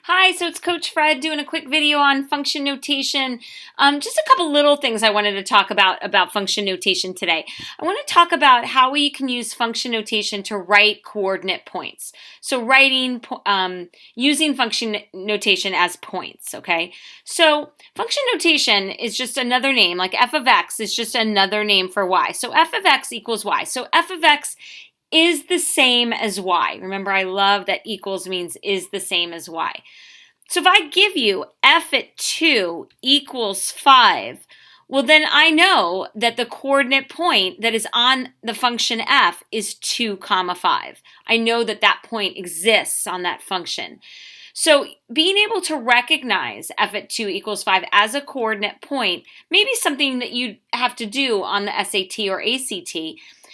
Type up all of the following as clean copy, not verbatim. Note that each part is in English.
Hi, so it's Coach Fred doing a quick video on function notation. Just a couple little things I wanted to talk about function notation today. I want to talk about how we can use function notation to write coordinate points. So using function notation as points, okay? So function notation is just another name, like f of x is just another name for y. So f of x equals y. So f of x is the same as y. Remember, I love that equals means is the same as y. So if I give you f at 2 equals 5, well then I know that the coordinate point that is on the function f is 2, 5. I know that that point exists on that function. So being able to recognize f at 2 equals 5 as a coordinate point may be something that you'd have to do on the SAT or ACT.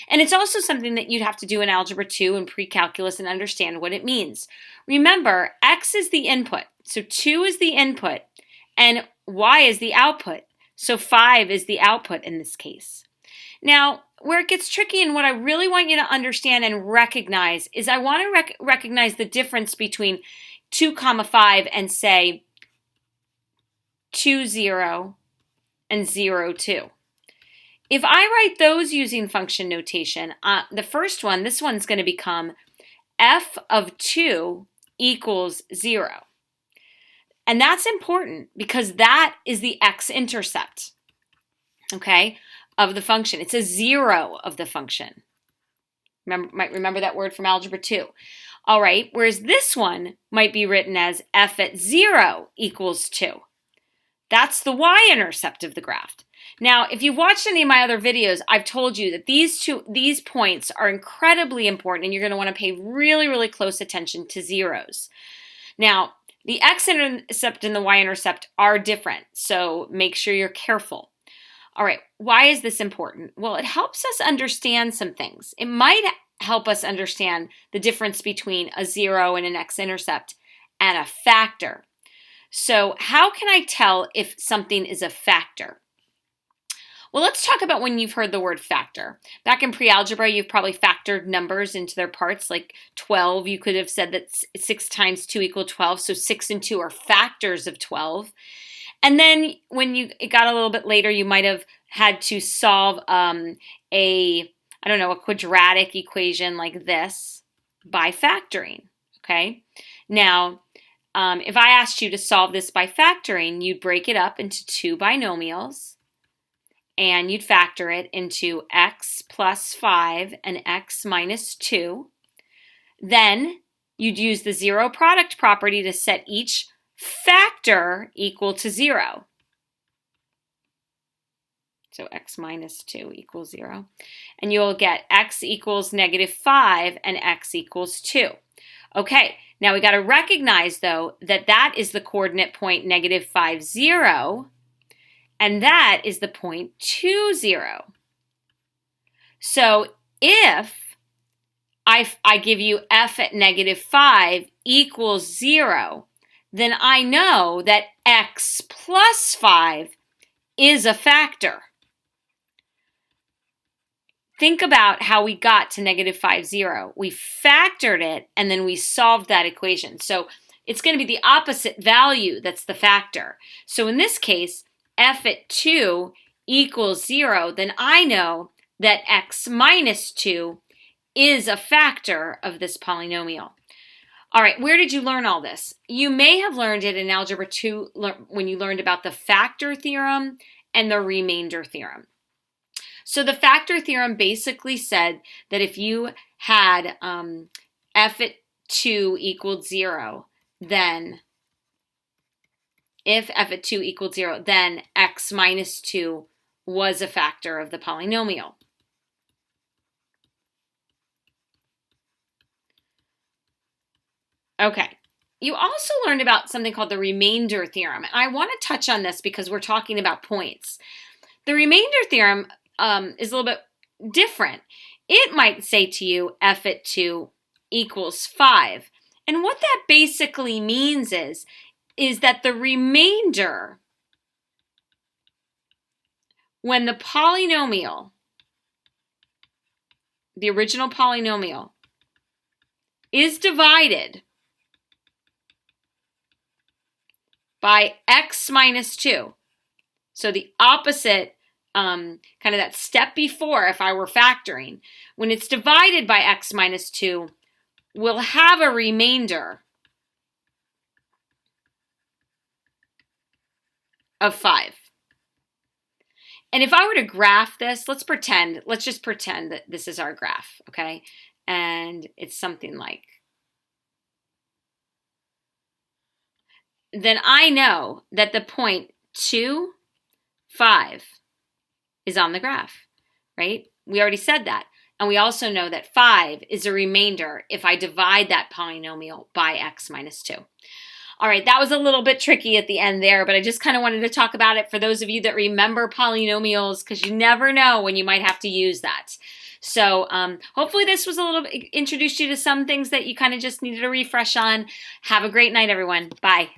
And it's also something that you'd have to do in Algebra 2 and pre-calculus and understand what it means. Remember, x is the input, so 2 is the input, and y is the output, so 5 is the output in this case. Now, where it gets tricky and what I really want you to understand and recognize is I want to recognize the difference between 2, 5 and say 2, 0 and 0, 2. If I write those using function notation, the first one, this one's going to become f of 2 equals 0. And that's important because that is the x-intercept, okay, of the function. It's a 0 of the function. Might remember that word from Algebra 2. All right, whereas this one might be written as f at 0 equals 2. That's the y-intercept of the graph. Now, if you've watched any of my other videos, I've told you that these points are incredibly important and you're going to want to pay really, really close attention to zeros. Now, the x-intercept and the y-intercept are different, so make sure you're careful. All right, why is this important? Well, it helps us understand some things. It might help us understand the difference between a 0 and an x-intercept and a factor. So how can I tell if something is a factor? Well, let's talk about when you've heard the word factor. Back in pre-algebra, you've probably factored numbers into their parts, like 12. You could have said that 6 times 2 equals 12, so 6 and 2 are factors of 12. And then when it got a little bit later, you might have had to solve a quadratic equation like this by factoring, okay? Now, if I asked you to solve this by factoring, you'd break it up into 2 binomials, and you'd factor it into x plus 5 and x minus 2. Then you'd use the zero product property to set each factor equal to 0. So x minus 2 equals 0. And you'll get x equals negative 5 and x equals 2. Okay, now we got to recognize, though, that that is the coordinate point negative 5, 0. And that is the point 2, 0. So if I give you f at negative 5 equals 0, then I know that x plus 5 is a factor. Think about how we got to negative 5, 0. We factored it, and then we solved that equation. So it's going to be the opposite value that's the factor. So in this case, f at 2 equals 0, then I know that x minus 2 is a factor of this polynomial. All right, where did you learn all this? You may have learned it in Algebra 2 when you learned about the factor theorem and the remainder theorem. So the factor theorem basically said that if you had f at 2 equaled 0, then if f at 2 equaled 0, then x minus 2 was a factor of the polynomial. Okay, you also learned about something called the remainder theorem. And I want to touch on this because we're talking about points. The remainder theorem is a little bit different. It might say to you f at 2 equals 5. And what that basically means is that the remainder, when the polynomial, the original polynomial, is divided by x minus 2. So the opposite, kind of that step before if I were factoring. When it's divided by x minus 2, we'll have a remainder of 5. And if I were to graph this, let's just pretend that this is our graph, okay? And it's something like, then I know that the point 2, 5 is on the graph, right? We already said that. And we also know that 5 is a remainder if I divide that polynomial by x minus 2. All right, that was a little bit tricky at the end there, but I just kind of wanted to talk about it for those of you that remember polynomials, because you never know when you might have to use that. So hopefully this was a little bit, introduced you to some things that you kind of just needed a refresh on. Have a great night, everyone. Bye.